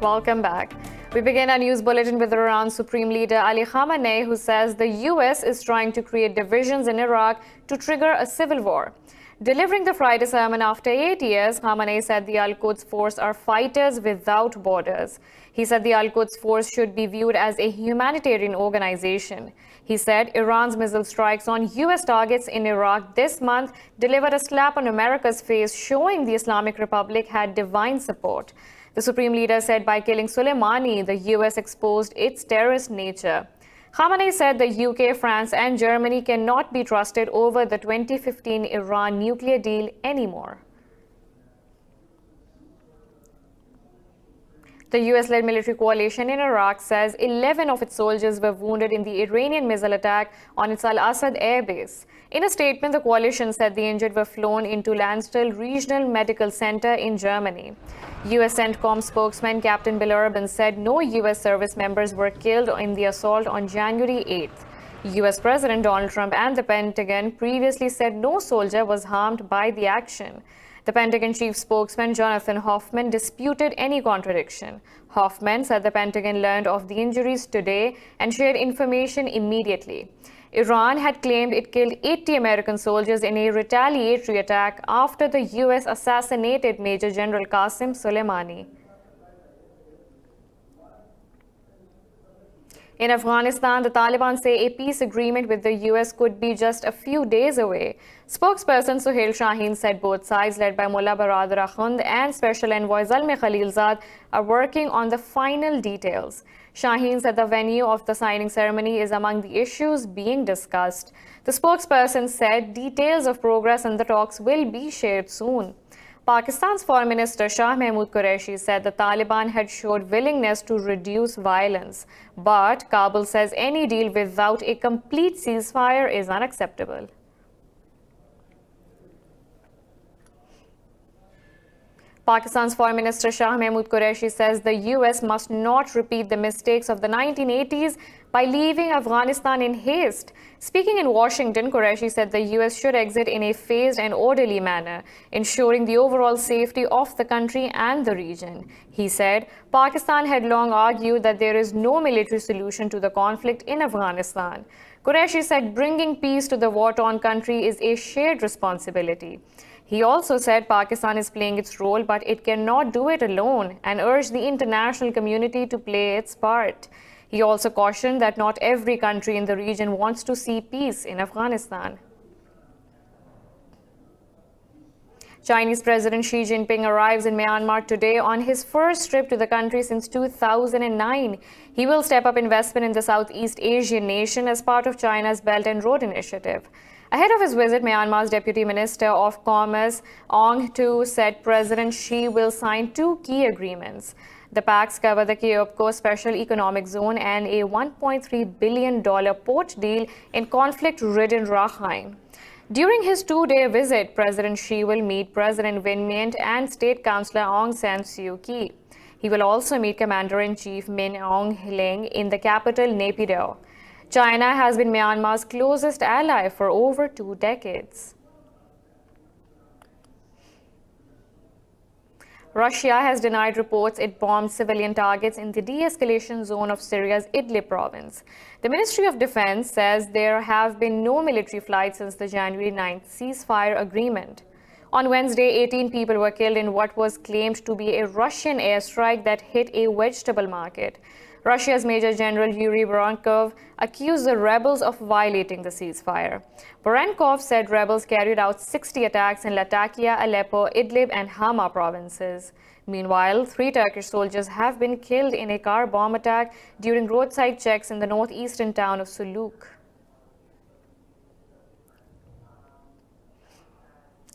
Welcome back. We begin our news bulletin with Iran's Supreme Leader Ali Khamenei, who says the US is trying to create divisions in Iraq to trigger a civil war. Delivering the Friday sermon after 8 years, Khamenei said the Al-Quds Force are fighters without borders. He said the Al-Quds Force should be viewed as a humanitarian organization. He said Iran's missile strikes on US targets in Iraq this month delivered a slap on America's face, showing the Islamic Republic had divine support. The Supreme Leader said by killing Soleimani, the US exposed its terrorist nature. Khamenei said the UK, France and Germany cannot be trusted over the 2015 Iran nuclear deal anymore. The US-led military coalition in Iraq says 11 of its soldiers were wounded in the Iranian missile attack on its Al-Assad airbase. In a statement, the coalition said the injured were flown into Landstuhl Regional Medical Center in Germany. US CENTCOM spokesman Captain Bill Urban said no US service members were killed in the assault on January 8th. US President Donald Trump and the Pentagon previously said no soldier was harmed by the action. The Pentagon chief spokesman Jonathan Hoffman disputed any contradiction. Hoffman said the Pentagon learned of the injuries today and shared information immediately. Iran had claimed it killed 80 American soldiers in a retaliatory attack after the US assassinated Major General Qasem Soleimani. In Afghanistan, the Taliban say a peace agreement with the US could be just a few days away. Spokesperson Suhail Shaheen said both sides, led by Mullah Baradar Akhund and Special Envoy Zalmay Khalilzad, are working on the final details. Shaheen said the venue of the signing ceremony is among the issues being discussed. The spokesperson said details of progress in the talks will be shared soon. Pakistan's Foreign Minister Shah Mahmood Qureshi said the Taliban had showed willingness to reduce violence, but Kabul says any deal without a complete ceasefire is unacceptable. Pakistan's Foreign Minister Shah Mahmood Qureshi says the US must not repeat the mistakes of the 1980s by leaving Afghanistan in haste. Speaking in Washington, Qureshi said the US should exit in a phased and orderly manner, ensuring the overall safety of the country and the region. He said Pakistan had long argued that there is no military solution to the conflict in Afghanistan. Qureshi said bringing peace to the war-torn country is a shared responsibility. He also said Pakistan is playing its role, but it cannot do it alone, and urged the international community to play its part. He also cautioned that not every country in the region wants to see peace in Afghanistan. Chinese President Xi Jinping arrives in Myanmar today on his first trip to the country since 2009. He will step up investment in the Southeast Asian nation as part of China's Belt and Road Initiative. Ahead of his visit, Myanmar's Deputy Minister of Commerce, Aung Tu, said President Xi will sign two key agreements. The pacts cover the Kyokpo Special Economic Zone and a $1.3 billion port deal in conflict-ridden Rakhine. During his two-day visit, President Xi will meet President Win Myint and State Councillor Aung San Suu Kyi. He will also meet Commander-in-Chief Min Aung Hlaing in the capital, Naypyidaw. China has been Myanmar's closest ally for over 2 decades. Russia has denied reports it bombed civilian targets in the de-escalation zone of Syria's Idlib province. The Ministry of Defense says there have been no military flights since the January 9th ceasefire agreement. On Wednesday, 18 people were killed in what was claimed to be a Russian airstrike that hit a vegetable market. Russia's Major General Yuri Voronkov accused the rebels of violating the ceasefire. Voronkov said rebels carried out 60 attacks in Latakia, Aleppo, Idlib and Hama provinces. Meanwhile, 3 Turkish soldiers have been killed in a car bomb attack during roadside checks in the northeastern town of Suluk.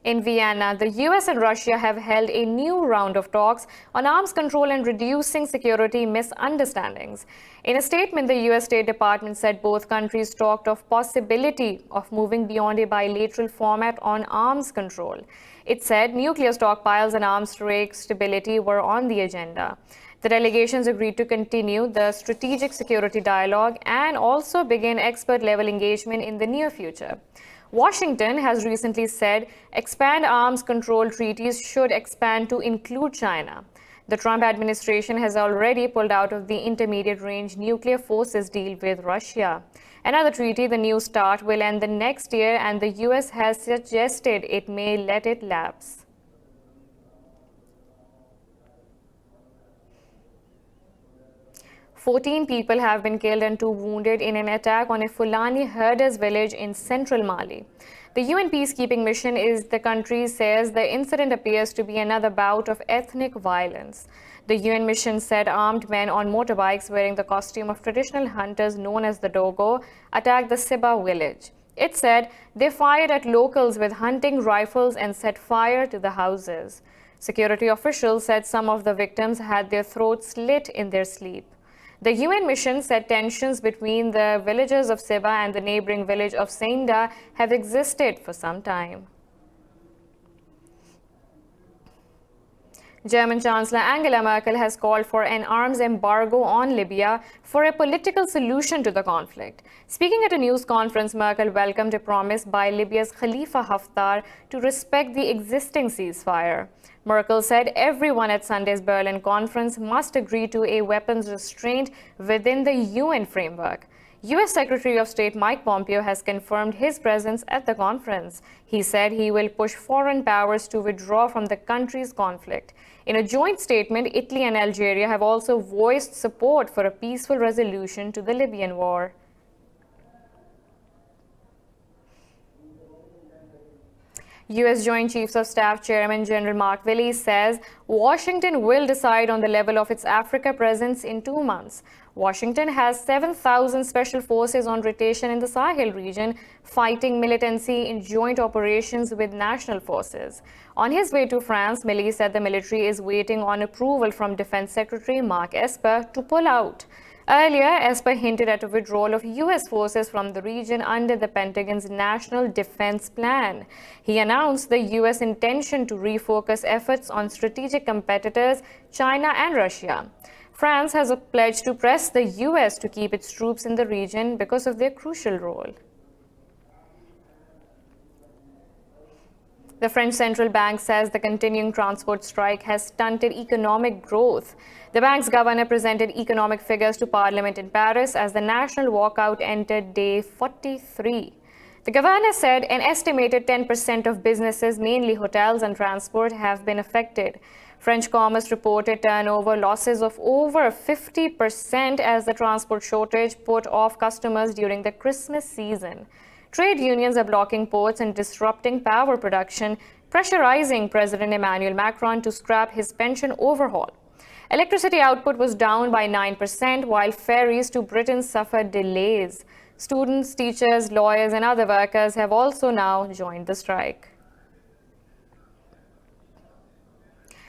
In Vienna, the US and Russia have held a new round of talks on arms control and reducing security misunderstandings. In a statement, the US State Department said both countries talked of possibility of moving beyond a bilateral format on arms control. It said nuclear stockpiles and arms race stability were on the agenda. The delegations agreed to continue the strategic security dialogue and also begin expert-level engagement in the near future. Washington has recently said expand arms control treaties should expand to include China. The Trump administration has already pulled out of the intermediate-range nuclear forces deal with Russia. Another treaty, the New START, will end the next year, and the U.S. has suggested it may let it lapse. "14 people have been killed and 2 wounded in an attack on a Fulani herders village in central Mali. The UN peacekeeping mission in the country says the incident appears to be another bout of ethnic violence. The UN mission said armed men on motorbikes wearing the costume of traditional hunters known as the Dogo attacked the Siba village. It said they fired at locals with hunting rifles and set fire to the houses. Security officials said some of the victims had their throats slit in their sleep. The UN mission said tensions between the villagers of Siba and the neighboring village of Seinda have existed for some time. German Chancellor Angela Merkel has called for an arms embargo on Libya for a political solution to the conflict. Speaking at a news conference, Merkel welcomed a promise by Libya's Khalifa Haftar to respect the existing ceasefire. Merkel said everyone at Sunday's Berlin conference must agree to a weapons restraint within the UN framework. U.S. Secretary of State Mike Pompeo has confirmed his presence at the conference. He said he will push foreign powers to withdraw from the country's conflict. In a joint statement, Italy and Algeria have also voiced support for a peaceful resolution to the Libyan war. U.S. Joint Chiefs of Staff Chairman General Mark Milley says Washington will decide on the level of its Africa presence in 2 months. Washington has 7,000 special forces on rotation in the Sahel region, fighting militancy in joint operations with national forces. On his way to France, Milley said the military is waiting on approval from Defense Secretary Mark Esper to pull out. Earlier, Esper hinted at a withdrawal of U.S. forces from the region under the Pentagon's National Defense Plan. He announced the U.S. intention to refocus efforts on strategic competitors, China and Russia. France has pledged to press the U.S. to keep its troops in the region because of their crucial role. The French central bank says the continuing transport strike has stunted economic growth. The bank's governor presented economic figures to Parliament in Paris as the national walkout entered day 43. The governor said an estimated 10% of businesses, mainly hotels and transport, have been affected. French commerce reported turnover losses of over 50% as the transport shortage put off customers during the Christmas season. Trade unions are blocking ports and disrupting power production, pressurizing President Emmanuel Macron to scrap his pension overhaul. Electricity output was down by 9%, while ferries to Britain suffered delays. Students, teachers, lawyers, and other workers have also now joined the strike.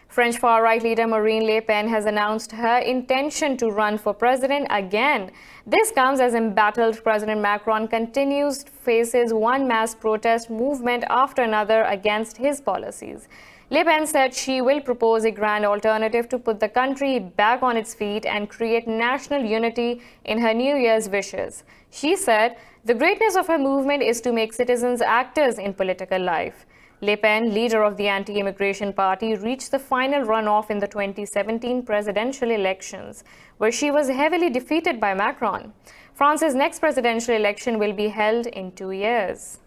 French far-right leader Marine Le Pen has announced her intention to run for president again. This comes as embattled President Macron faces one mass protest movement after another against his policies. Le Pen said she will propose a grand alternative to put the country back on its feet and create national unity in her New Year's wishes. She said the greatness of her movement is to make citizens actors in political life. Le Pen, leader of the anti-immigration party, reached the final runoff in the 2017 presidential elections, where she was heavily defeated by Macron. France's next presidential election will be held in 2 years.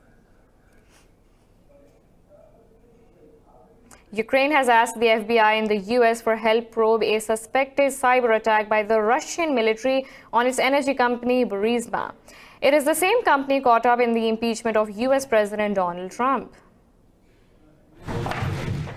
Ukraine has asked the FBI in the U.S. for help probe a suspected cyber attack by the Russian military on its energy company Burisma. It is the same company caught up in the impeachment of U.S. President Donald Trump.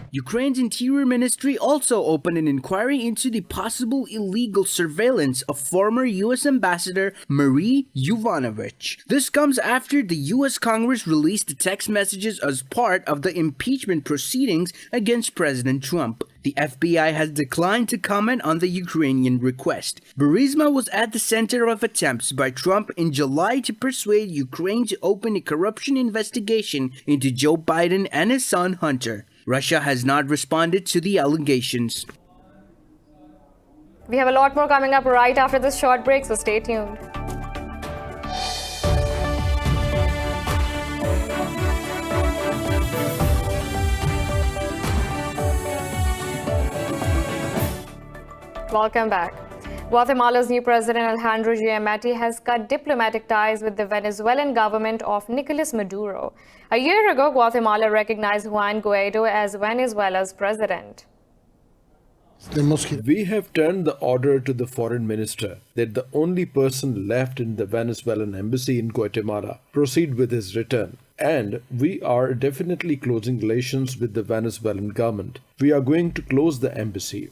Ukraine's Interior Ministry also opened an inquiry into the possible illegal surveillance of former U.S. Ambassador Marie Yovanovitch. This comes after the U.S. Congress released the text messages as part of the impeachment proceedings against President Trump. The FBI has declined to comment on the Ukrainian request. Burisma was at the center of attempts by Trump in July to persuade Ukraine to open a corruption investigation into Joe Biden and his son Hunter. Russia has not responded to the allegations. We have a lot more coming up right after this short break, so stay tuned. Welcome back. Guatemala's new president, Alejandro Giammattei, has cut diplomatic ties with the Venezuelan government of Nicolas Maduro. A year ago, Guatemala recognized Juan Guaido as Venezuela's president. We have turned the order to the foreign minister that the only person left in the Venezuelan embassy in Guatemala proceed with his return. And we are definitely closing relations with the Venezuelan government. We are going to close the embassy.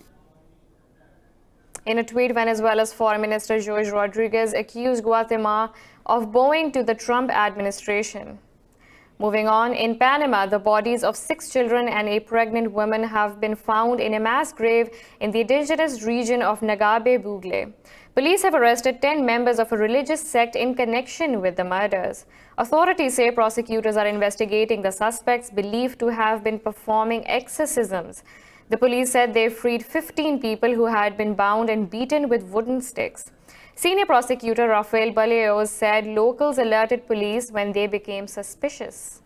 In a tweet, Venezuela's Foreign Minister Jorge Rodriguez accused Guatemala of bowing to the Trump administration. Moving on, in Panama, the bodies of 6 children and a pregnant woman have been found in a mass grave in the indigenous region of Nagabe Bugle. Police have arrested 10 members of a religious sect in connection with the murders. Authorities say prosecutors are investigating the suspects believed to have been performing exorcisms. The police said they freed 15 people who had been bound and beaten with wooden sticks. Senior prosecutor Rafael Baleos said locals alerted police when they became suspicious.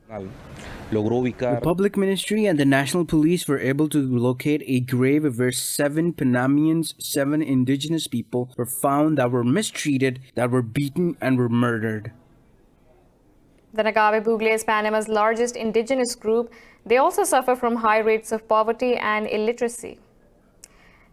The public ministry and the national police were able to locate a grave where 7 Panamanians, 7 indigenous people were found that were mistreated, that were beaten and were murdered. The Nagabe Bugle is Panama's largest indigenous group. They also suffer from high rates of poverty and illiteracy.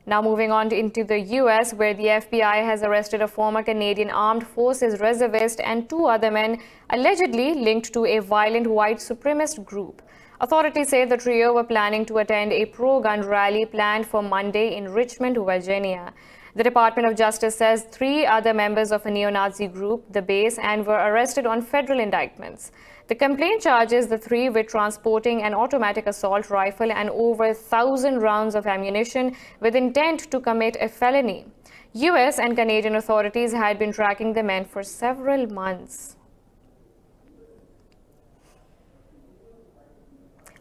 Now moving on into the U.S., where the FBI has arrested a former Canadian Armed Forces reservist and 2 other men allegedly linked to a violent white supremacist group. Authorities say the trio were planning to attend a pro-gun rally planned for Monday in Richmond, Virginia. The Department of Justice says 3 other members of a neo-Nazi group, the base, and were arrested on federal indictments. The complaint charges the 3 with transporting an automatic assault rifle and over 1,000 rounds of ammunition with intent to commit a felony. U.S. and Canadian authorities had been tracking the men for several months.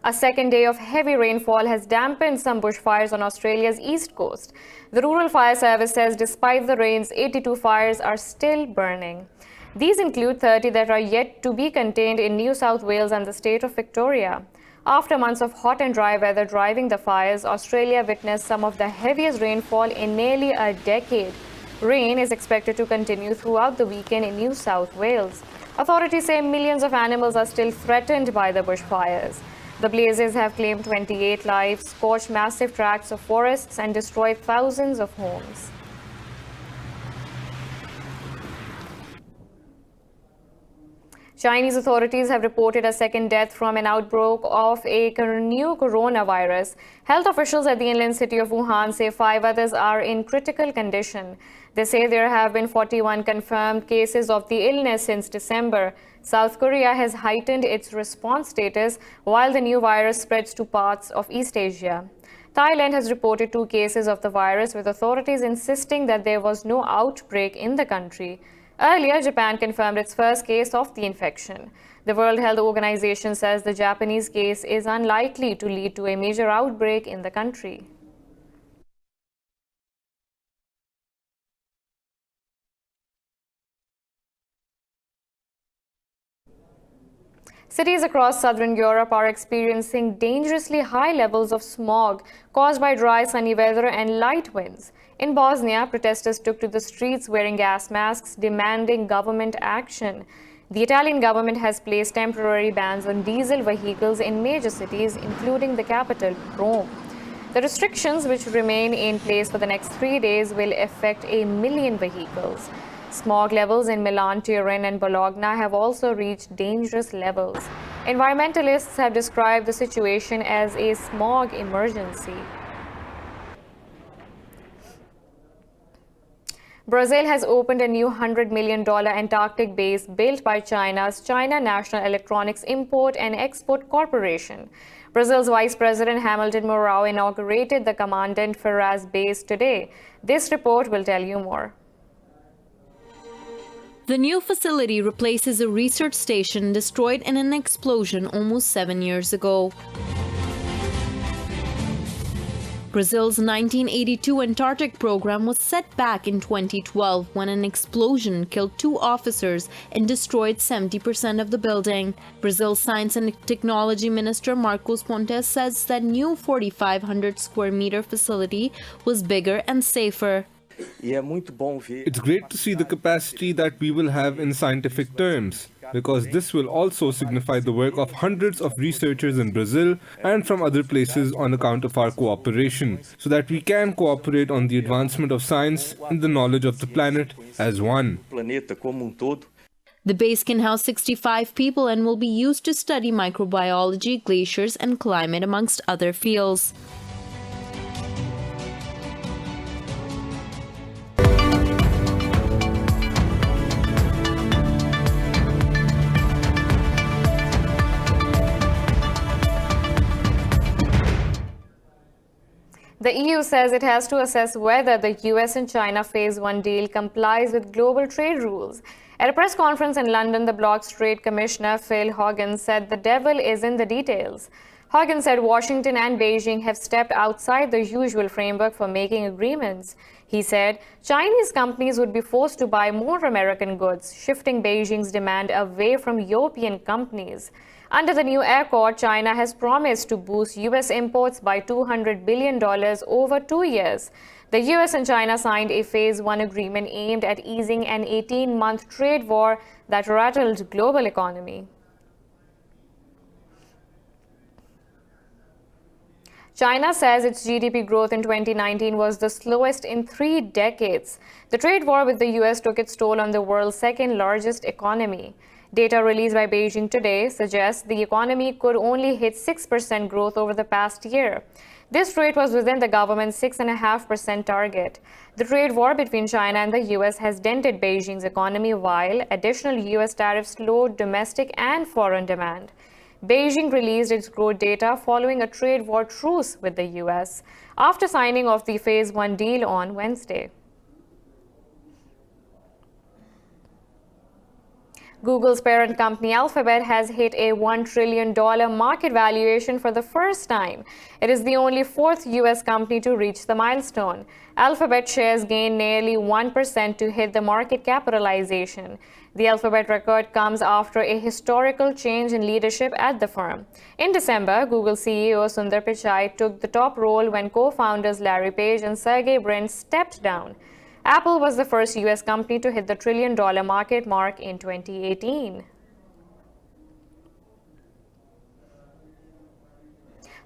A second day of heavy rainfall has dampened some bushfires on Australia's east coast. The Rural Fire Service says despite the rains, 82 fires are still burning. These include 30 that are yet to be contained in New South Wales and the state of Victoria. After months of hot and dry weather driving the fires, Australia witnessed some of the heaviest rainfall in nearly a decade. Rain is expected to continue throughout the weekend in New South Wales. Authorities say millions of animals are still threatened by the bushfires. The blazes have claimed 28 lives, scorched massive tracts of forests, and destroyed thousands of homes. Chinese authorities have reported a second death from an outbreak of a new coronavirus. Health officials at the inland city of Wuhan say 5 others are in critical condition. They say there have been 41 confirmed cases of the illness since December. South Korea has heightened its response status while the new virus spreads to parts of East Asia. Thailand has reported 2 cases of the virus, with authorities insisting that there was no outbreak in the country. Earlier, Japan confirmed its first case of the infection. The World Health Organization says the Japanese case is unlikely to lead to a major outbreak in the country. Cities across southern Europe are experiencing dangerously high levels of smog caused by dry, sunny weather and light winds. In Bosnia, protesters took to the streets wearing gas masks, demanding government action. The Italian government has placed temporary bans on diesel vehicles in major cities, including the capital, Rome. The restrictions, which remain in place for the next 3 days, will affect 1 million vehicles. Smog levels in Milan, Turin, and Bologna have also reached dangerous levels. Environmentalists have described the situation as a smog emergency. Brazil has opened a new $100 million Antarctic base built by China's China National Electronics Import and Export Corporation. Brazil's Vice President Hamilton Mourão inaugurated the Commandant Ferraz base today. This report will tell you more. The new facility replaces a research station destroyed in an explosion almost 7 years ago. Brazil's 1982 Antarctic program was set back in 2012 when an explosion killed 2 officers and destroyed 70% of the building. Brazil's Science and Technology Minister Marcos Pontes says that new 4,500 square meter facility was bigger and safer. It's great to see the capacity that we will have in scientific terms, because this will also signify the work of hundreds of researchers in Brazil and from other places on account of our cooperation, so that we can cooperate on the advancement of science and the knowledge of the planet as one. The base can house 65 people and will be used to study microbiology, glaciers, and climate, amongst other fields. The EU says it has to assess whether the US and China Phase 1 deal complies with global trade rules. At a press conference in London, the bloc's Trade Commissioner Phil Hogan said the devil is in the details. Hogan said Washington and Beijing have stepped outside the usual framework for making agreements. He said Chinese companies would be forced to buy more American goods, shifting Beijing's demand away from European companies. Under the new accord, China has promised to boost U.S. imports by $200 billion over 2 years. The U.S. and China signed a Phase 1 agreement aimed at easing an 18-month trade war that rattled the global economy. China says its GDP growth in 2019 was the slowest in 3 decades. The trade war with the U.S. took its toll on the world's second-largest economy. Data released by Beijing today suggests the economy could only hit 6% growth over the past year. This rate was within the government's 6.5% target. The trade war between China and the U.S. has dented Beijing's economy, while additional U.S. tariffs slowed domestic and foreign demand. Beijing released its growth data following a trade war truce with the U.S. after signing off the Phase 1 deal on Wednesday. Google's parent company Alphabet has hit a $1 trillion market valuation for the first time. It is the only 4th U.S. company to reach the milestone. Alphabet shares gained nearly 1% to hit the market capitalization. The Alphabet record comes after a historical change in leadership at the firm. In December, Google CEO Sundar Pichai took the top role when co-founders Larry Page and Sergey Brin stepped down. Apple was the first U.S. company to hit the $1 trillion market mark in 2018.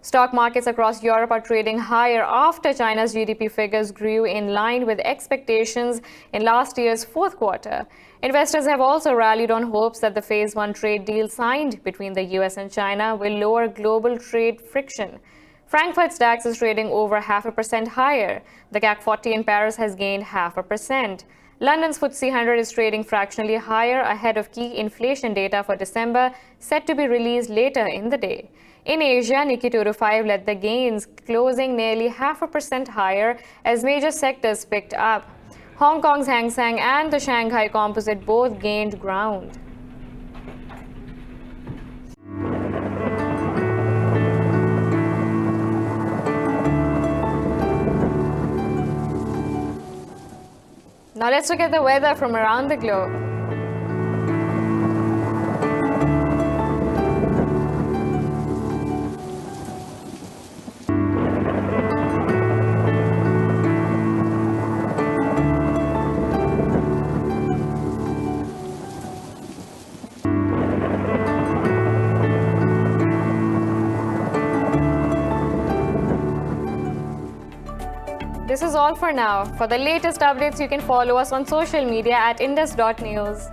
Stock markets across Europe are trading higher after China's GDP figures grew in line with expectations in last year's 4th quarter. Investors have also rallied on hopes that the Phase 1 trade deal signed between the U.S. and China will lower global trade friction. Frankfurt's DAX is trading over 0.5% higher. The CAC 40 in Paris has gained 0.5%. London's FTSE 100 is trading fractionally higher ahead of key inflation data for December, set to be released later in the day. In Asia, Nikkei 225 led the gains, closing nearly 0.5% higher as major sectors picked up. Hong Kong's Hang Seng and the Shanghai Composite both gained ground. Now let's look at the weather from around the globe. This is all for now. For the latest updates, you can follow us on social media at indus.news.